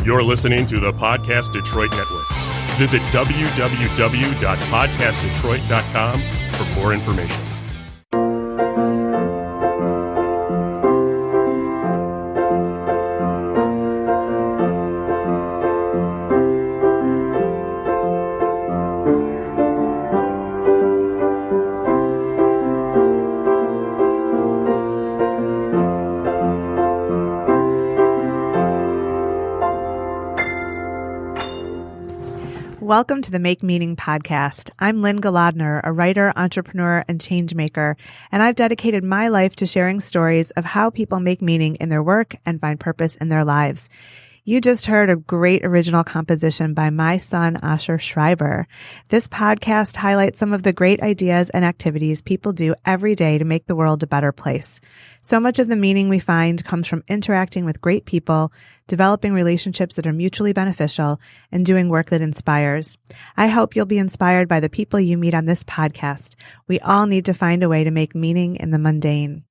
You're listening to the Podcast Detroit Network. Visit www.podcastdetroit.com for more information. Welcome to the Make Meaning podcast. I'm Lynne, a writer, entrepreneur, and change maker, and I've dedicated my life to sharing stories of how people make meaning in their work and find purpose in their lives. You just heard a great original composition by my son, Asher Schreiber. This podcast highlights some of the great ideas and activities people do every day to make the world a better place. So much of the meaning we find comes from interacting with great people, developing relationships that are mutually beneficial, and doing work that inspires. I hope you'll be inspired by the people you meet on this podcast. We all need to find a way to make meaning in the mundane.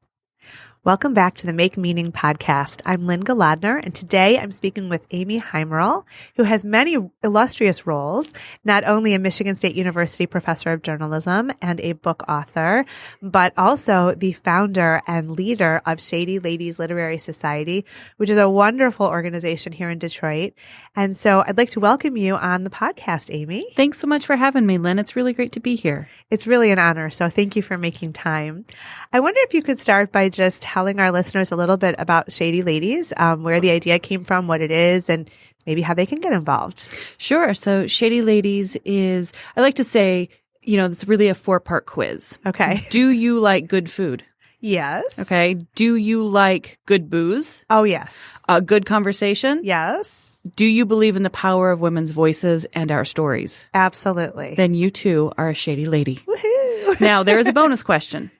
Welcome back to the Make Meaning podcast. I'm Lynne, and today I'm speaking with Amy Haimerl, who has many illustrious roles, not only a Michigan State University professor of journalism and a book author, but also the founder and leader of Shady Ladies Literary Society, which is a wonderful organization here in Detroit. And so I'd like to welcome you on the podcast, Amy. Thanks so much for having me, Lynne. It's really great to be here. It's really an honor, so thank you for making time. I wonder if you could start by just telling our listeners a little bit about Shady Ladies, where the idea came from, what it is, and maybe how they can get involved. Sure. So Shady Ladies is, I like to say, it's really a 4-part quiz. Okay. Do you like good food? Yes. Okay. Do you like good booze? Oh, yes. Good conversation? Yes. Do you believe in the power of women's voices and our stories? Absolutely. Then you too are a Shady Lady. Woohoo! Now, there is a bonus question.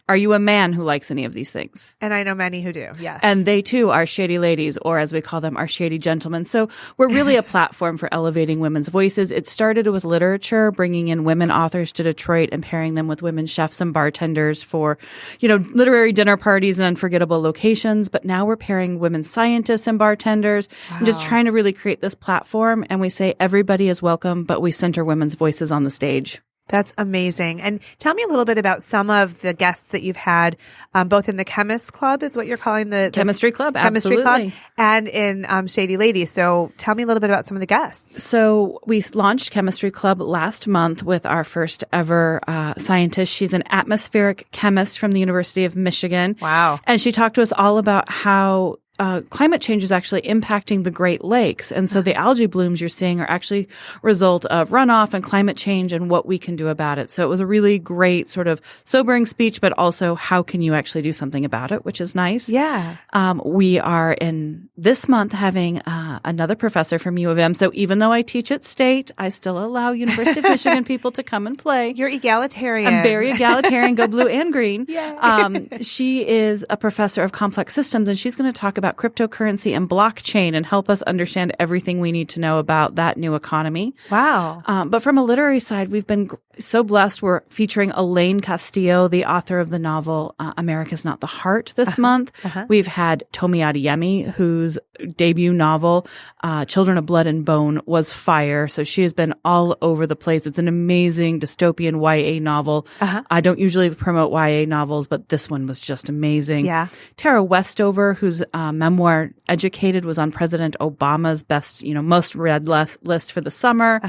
Are you a man who likes any of these things? And I know many who do, yes. And they too are Shady Ladies, or as we call them, our Shady Gentlemen. So we're really a platform for elevating women's voices. It started with literature, bringing in women authors to Detroit and pairing them with women chefs and bartenders for, literary dinner parties and unforgettable locations. But now we're pairing women scientists and bartenders and just trying to really create this platform. And we say everybody is welcome, but we center women's voices on the stage. That's amazing. And tell me a little bit about some of the guests that you've had, both in the Chemist Club, is what you're calling the Chemistry Club, Chemistry absolutely. Club, and in Shady Ladies. So tell me a little bit about some of the guests. So we launched Chemistry Club last month with our first ever scientist. She's an atmospheric chemist from the University of Michigan. Wow. And she talked to us all about how climate change is actually impacting the Great Lakes. And so the algae blooms you're seeing are actually a result of runoff and climate change and what we can do about it. So it was a really great sort of sobering speech, but also how can you actually do something about it, which is nice. Yeah. We are in this month having another professor from U of M. So even though I teach at State, I still allow University of Michigan people to come and play. You're egalitarian. I'm very egalitarian, go blue and green. Yay. She is a professor of complex systems, and she's going to talk about cryptocurrency and blockchain and help us understand everything we need to know about that new economy. Wow. But from a literary side, we've been so blessed. We're featuring Elaine Castillo, the author of the novel America's Not the Heart this month. We've had Tomi Adeyemi, whose debut novel, Children of Blood and Bone, was fire. So she has been all over the place. It's an amazing dystopian YA novel. I don't usually promote YA novels, but this one was just amazing. Yeah. Tara Westover, whose memoir Educated was on President Obama's best, most read list for the summer.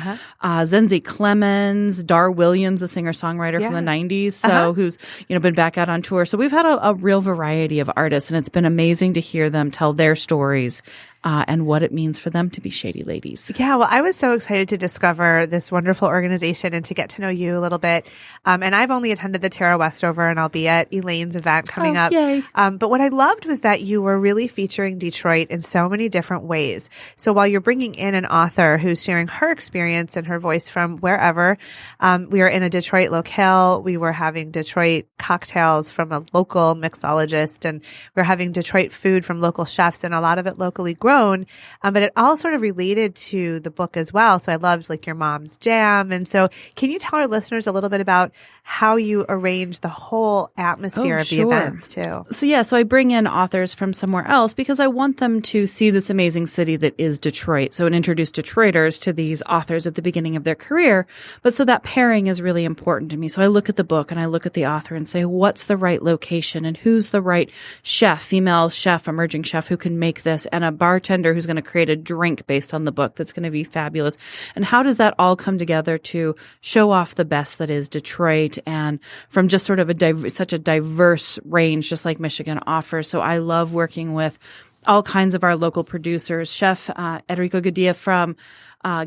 Zenzi Clemens, Dar Williams, a singer-songwriter from the 90s, so who's, been back out on tour. So we've had a real variety of artists, and it's been amazing to hear them tell their stories. And what it means for them to be Shady Ladies. Yeah, well, I was so excited to discover this wonderful organization and to get to know you a little bit. And I've only attended the Tara Westover, and I'll be at Elaine's event coming up. Yay. But what I loved was that you were really featuring Detroit in so many different ways. So while you're bringing in an author who's sharing her experience and her voice from wherever, we were in a Detroit locale. We were having Detroit cocktails from a local mixologist, and we're having Detroit food from local chefs, and a lot of it locally grown. own. But it all sort of related to the book as well. So I loved like your mom's jam. And so can you tell our listeners a little bit about how you arrange the whole atmosphere of the events too? So I bring in authors from somewhere else because I want them to see this amazing city that is Detroit. So it introduced Detroiters to these authors at the beginning of their career. But so that pairing is really important to me. So I look at the book and I look at the author and say, what's the right location and who's the right chef, female chef, emerging chef who can make this, and a bartender who's going to create a drink based on the book that's going to be fabulous. And how does that all come together to show off the best that is Detroit, and from just sort of such a diverse range, just like Michigan offers. So I love working with all kinds of our local producers. Chef Enrico Gadia from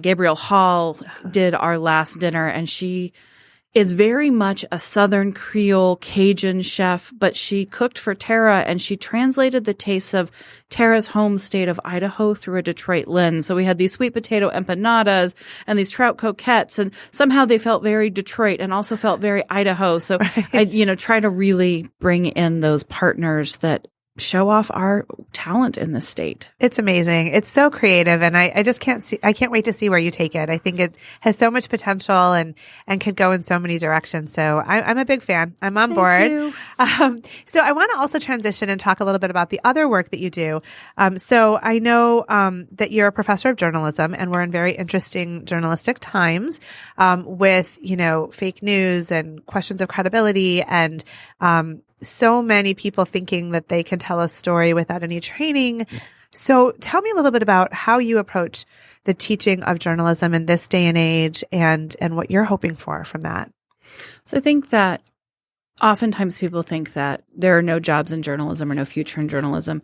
Gabriel Hall did our last dinner, and she is very much a Southern Creole Cajun chef, but she cooked for Tara and she translated the tastes of Tara's home state of Idaho through a Detroit lens. So we had these sweet potato empanadas and these trout croquettes, and somehow they felt very Detroit and also felt very Idaho. So I, try to really bring in those partners that show off our talent in the state. It's amazing. It's so creative, and I just I can't wait to see where you take it. I think it has so much potential and could go in so many directions. So I'm a big fan. I'm on board. You. So I want to also transition and talk a little bit about the other work that you do. So I know that you're a professor of journalism, and we're in very interesting journalistic times with, fake news and questions of credibility and so many people thinking that they can tell a story without any training. So tell me a little bit about how you approach the teaching of journalism in this day and age, and what you're hoping for from that. So I think that oftentimes people think that there are no jobs in journalism or no future in journalism.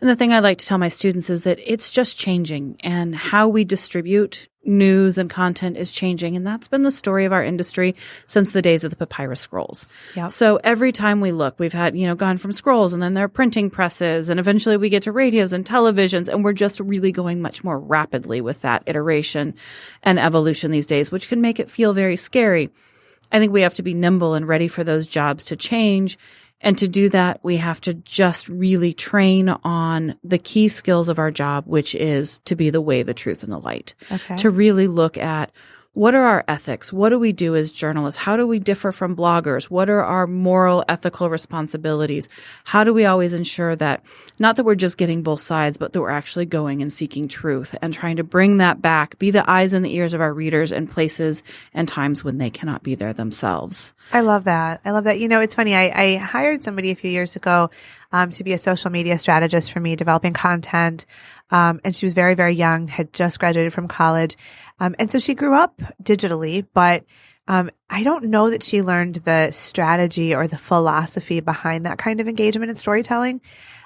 And the thing I like to tell my students is that it's just changing, and how we distribute news and content is changing. And that's been the story of our industry since the days of the papyrus scrolls. Yep. So every time we look, we've had, gone from scrolls, and then there are printing presses, and eventually we get to radios and televisions, and we're just really going much more rapidly with that iteration and evolution these days, which can make it feel very scary. I think we have to be nimble and ready for those jobs to change. And to do that, we have to just really train on the key skills of our job, which is to be the way, the truth, and the light. Okay. To really look at what are our ethics? What do we do as journalists? How do we differ from bloggers? What are our moral, ethical responsibilities? How do we always ensure that, not that we're just getting both sides, but that we're actually going and seeking truth and trying to bring that back, be the eyes and the ears of our readers in places and times when they cannot be there themselves. I love that. It's funny. I hired somebody a few years ago to be a social media strategist for me, developing content. And she was very, very young, had just graduated from college. And so she grew up digitally, but I don't know that she learned the strategy or the philosophy behind that kind of engagement and storytelling.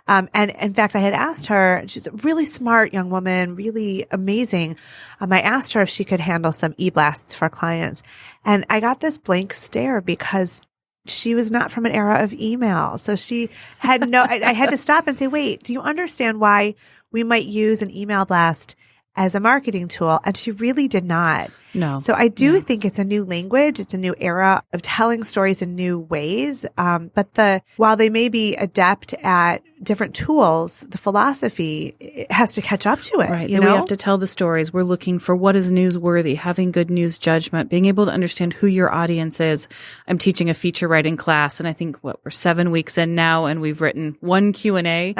And in fact, I had asked her, she's a really smart young woman, really amazing. I asked her if she could handle some e-blasts for clients. And I got this blank stare because she was not from an era of email. So she had I had to stop and say, wait, do you understand why we might use an email blast as a marketing tool? And she really did not. No. So I do think it's a new language. It's a new era of telling stories in new ways. But while they may be adept at different tools, the philosophy it has to catch up to it. Right. We have to tell the stories. We're looking for what is newsworthy, having good news judgment, being able to understand who your audience is. I'm teaching a feature writing class, and I think we're 7 weeks in now, and we've written one Q&A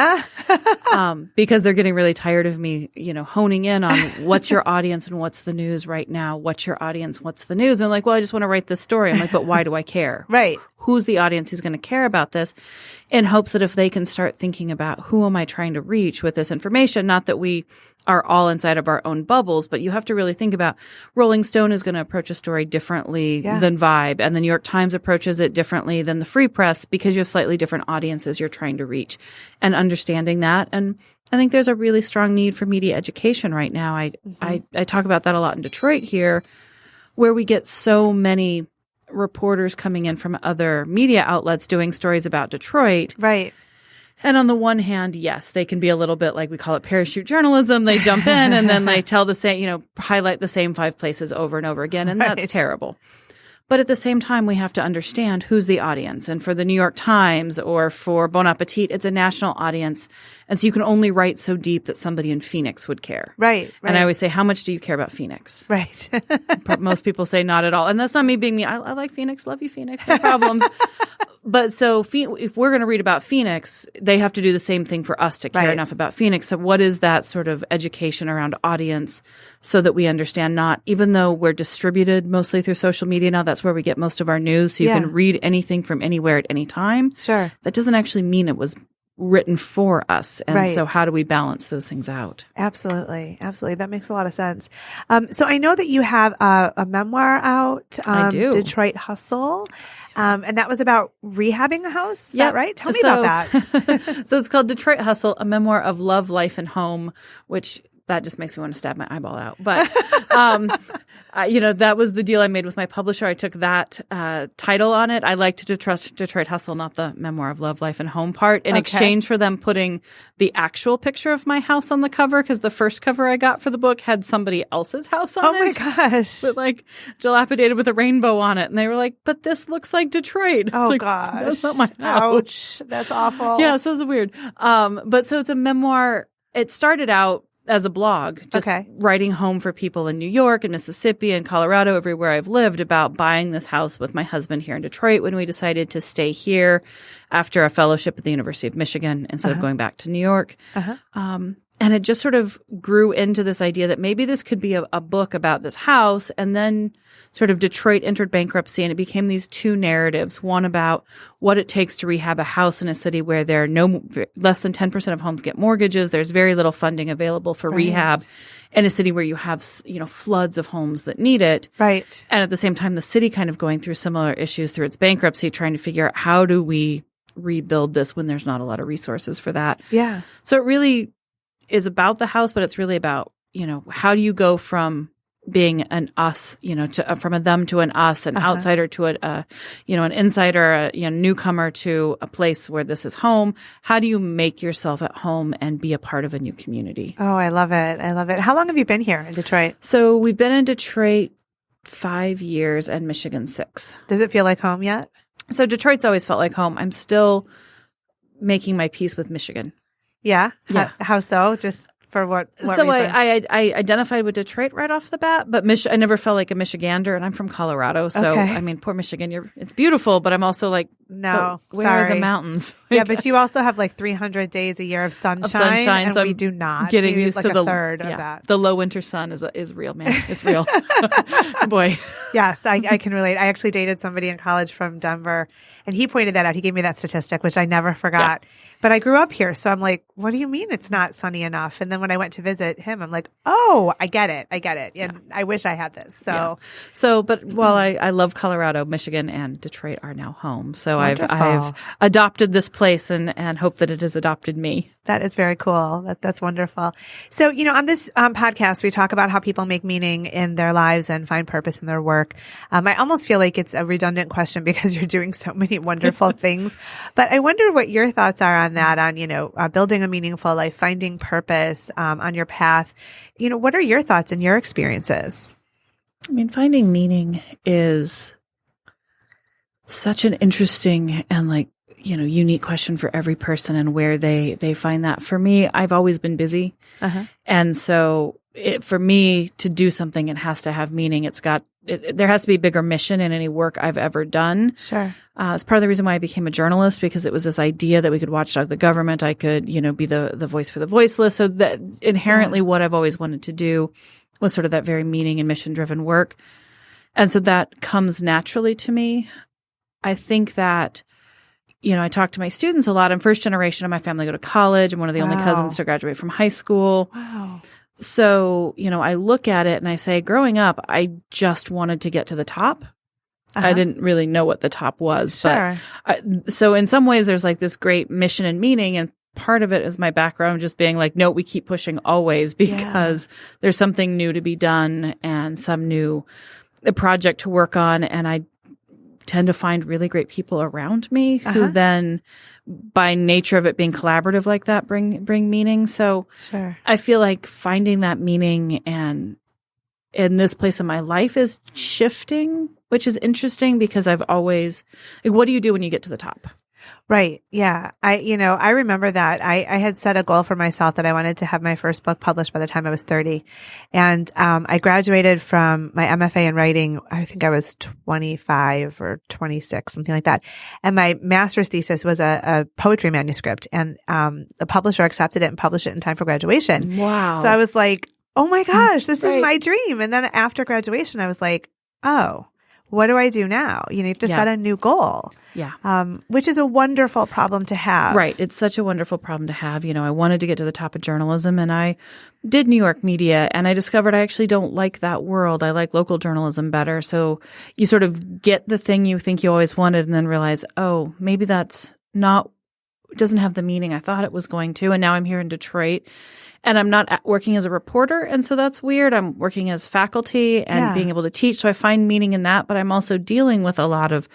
because they're getting really tired of me, honing in on what's your audience and what's the news right now. What's your audience? What's the news? And like, well, I just want to write this story. I'm like, but why do I care? Right. Who's the audience who's going to care about this? In hopes that if they can start thinking about who am I trying to reach with this information, not that we are all inside of our own bubbles, but you have to really think about Rolling Stone is going to approach a story differently than Vibe, and the New York Times approaches it differently than the Free Press because you have slightly different audiences you're trying to reach, and understanding that. And I think there's a really strong need for media education right now. I talk about that a lot in Detroit here, where we get so many reporters coming in from other media outlets doing stories about Detroit. Right. And on the one hand, yes, they can be a little bit like we call it parachute journalism. They jump in and then they tell the same, highlight the same 5 places over and over again. And that's terrible. But at the same time, we have to understand who's the audience. And for the New York Times or for Bon Appetit, it's a national audience. And so you can only write so deep that somebody in Phoenix would care. Right. And I always say, how much do you care about Phoenix? Right. Most people say not at all. And that's not me being me. I like Phoenix. Love you, Phoenix. No problems. But so if we're going to read about Phoenix, they have to do the same thing for us to care enough about Phoenix. So what is that sort of education around audience so that we understand not, even though we're distributed mostly through social media now, that's where we get most of our news. So you can read anything from anywhere at any time. Sure. That doesn't actually mean it was written for us. And so how do we balance those things out? Absolutely. Absolutely. That makes a lot of sense. So I know that you have a memoir out. I do. Detroit Hustle. And that was about rehabbing a house. Is that right? Tell me about that. So it's called Detroit Hustle, a memoir of love, life, and home, which that just makes me want to stab my eyeball out. But, that was the deal I made with my publisher. I took that title on it. I liked Detroit Hustle, not the memoir of love, life, and home part, in exchange for them putting the actual picture of my house on the cover, because the first cover I got for the book had somebody else's house on it. Oh, my gosh. With dilapidated with a rainbow on it. And they were like, but this looks like Detroit. Oh, gosh. That's not my house. Ouch. That's awful. Yeah, so it's weird. But so it's a memoir. It started out as a blog, just writing home for people in New York and Mississippi and Colorado, everywhere I've lived, about buying this house with my husband here in Detroit when we decided to stay here after a fellowship at the University of Michigan instead of going back to New York. And it just sort of grew into this idea that maybe this could be a book about this house. And then sort of Detroit entered bankruptcy, and it became these two narratives, one about what it takes to rehab a house in a city where there are less than 10% of homes get mortgages. There's very little funding available for rehab in a city where you have, floods of homes that need it. Right. And at the same time, the city kind of going through similar issues through its bankruptcy, trying to figure out how do we rebuild this when there's not a lot of resources for that. Yeah. So it really is about the house, but it's really about, how do you go from being an us, from a them to an us, an outsider to an insider, a newcomer to a place where this is home. How do you make yourself at home and be a part of a new community? Oh, I love it. I love it. How long have you been here in Detroit? So we've been in Detroit 5 years and Michigan 6. Does it feel like home yet? So Detroit's always felt like home. I'm still making my peace with Michigan. Yeah? Yeah. How so? Just for what so reasons? I identified with Detroit right off the bat, but I never felt like a Michigander, and I'm from Colorado. So, I mean, poor Michigan, it's beautiful, but I'm also like, no, where are the mountains? Yeah, but you also have 300 days a year of sunshine, and so we do not. Getting used to a third of that. The low winter sun is real, man. It's real. Boy. Yes, I can relate. I actually dated somebody in college from Denver, and he pointed that out. He gave me that statistic, which I never forgot. Yeah. But I grew up here, so I'm like, what do you mean it's not sunny enough? And then when I went to visit him, I'm like, oh, I get it. And I wish I had this. But while I love Colorado, Michigan and Detroit are now home. So I've adopted this place and hope that it has adopted me. That is very cool. That's wonderful. So, on this podcast, we talk about how people make meaning in their lives and find purpose in their work. I almost feel like it's a redundant question because you're doing so many wonderful things. But I wonder what your thoughts are on that, on, building a meaningful life, finding purpose on your path. What are your thoughts and your experiences? I mean, finding meaning is such an interesting and unique question for every person and where they find that. For me, I've always been busy. And so for me to do something, it has to have meaning. There has to be a bigger mission in any work I've ever done. Sure. It's part of the reason why I became a journalist, because it was this idea that we could watchdog the government. I could, be the voice for the voiceless. So that inherently what I've always wanted to do was sort of that very meaning and mission driven work. And so that comes naturally to me. I think that, I talk to my students a lot. I'm first generation of my family go to college. I'm one of the only cousins to graduate from high school. Wow. So, I look at it and I say, growing up, I just wanted to get to the top. I didn't really know what the top was. Sure. But so in some ways, there's this great mission and meaning. And part of it is my background just being no, we keep pushing always because there's something new to be done and some new project to work on. And I tend to find really great people around me who then, by nature of it being collaborative like that, bring meaning. So sure. I feel like finding that meaning and in this place in my life is shifting, which is interesting because I've always, like, what do you do when you get to the top? Right. Yeah. I remember that I had set a goal for myself that I wanted to have my first book published by the time I was 30. And, I graduated from my MFA in writing. I think I was 25 or 26, something like that. And my master's thesis was a poetry manuscript, and, the publisher accepted it and published it in time for graduation. Wow. So I was like, oh my gosh, this is my dream. And then after graduation, I was like, oh, what do I do now? You have to set a new goal. Yeah. Which is a wonderful problem to have. Right. It's such a wonderful problem to have. I wanted to get to the top of journalism, and I did New York media, and I discovered I actually don't like that world. I like local journalism better. So you sort of get the thing you think you always wanted and then realize, oh, maybe that's not, doesn't have the meaning I thought it was going to. And now I'm here in Detroit. And I'm not working as a reporter, and so that's weird. I'm working as faculty and being able to teach, so I find meaning in that. But I'm also dealing with a lot of,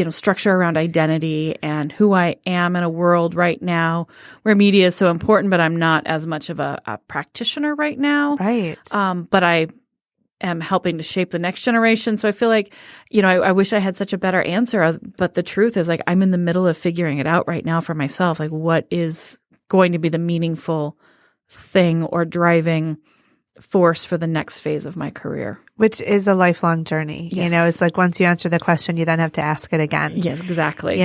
structure around identity and who I am in a world right now where media is so important, but I'm not as much of a practitioner right now. Right. But I am helping to shape the next generation. So I feel like, I wish I had such a better answer. But the truth is, like, I'm in the middle of figuring it out right now for myself. Like, what is going to be the meaningful thing or driving force for the next phase of my career. Which is a lifelong journey. Yes. It's like once you answer the question, you then have to ask it again. Yes, exactly.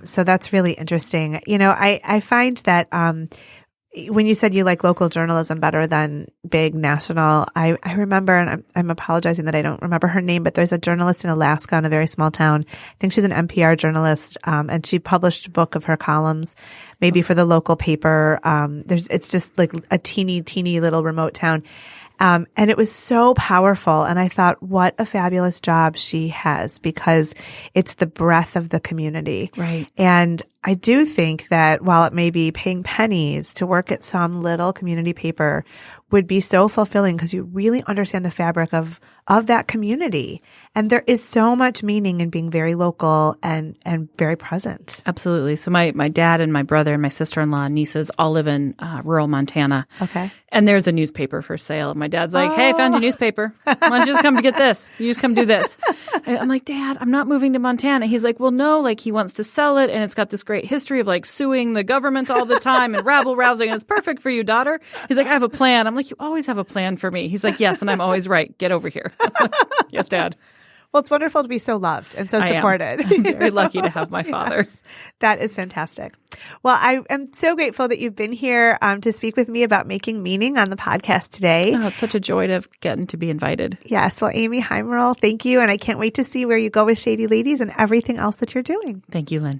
So that's really interesting. I find that when you said you like local journalism better than big national, I remember, and I'm apologizing that I don't remember her name, but there's a journalist in Alaska in a very small town. I think she's an NPR journalist, and she published a book of her columns, maybe for the local paper. It's just like a teeny little remote town. And it was so powerful. And I thought, what a fabulous job she has, because it's the breadth of the community. Right. And I do think that while it may be paying pennies to work at some little community paper would be so fulfilling, because you really understand the fabric of that community. And there is so much meaning in being very local and very present. Absolutely. So my dad and my brother and my sister-in-law and nieces all live in rural Montana. Okay. And there's a newspaper for sale. My dad's like, hey, I found your newspaper. Why don't you just come to get this? You just come do this. I'm like, Dad, I'm not moving to Montana. He's like, well, no, like he wants to sell it. And it's got this great history of like suing the government all the time and rabble-rousing. And it's perfect for you, daughter. He's like, I have a plan. I'm like, you always have a plan for me. He's like, yes, and I'm always right. Get over here. Yes, Dad. Well, it's wonderful to be so loved and so supported. I'm very lucky to have my father. Yes, that is fantastic. Well, I am so grateful that you've been here to speak with me about making meaning on the podcast today. Oh, it's such a joy to get to be invited. Yes. Well, Amy Haimerl, thank you. And I can't wait to see where you go with Shady Ladies and everything else that you're doing. Thank you, Lynne.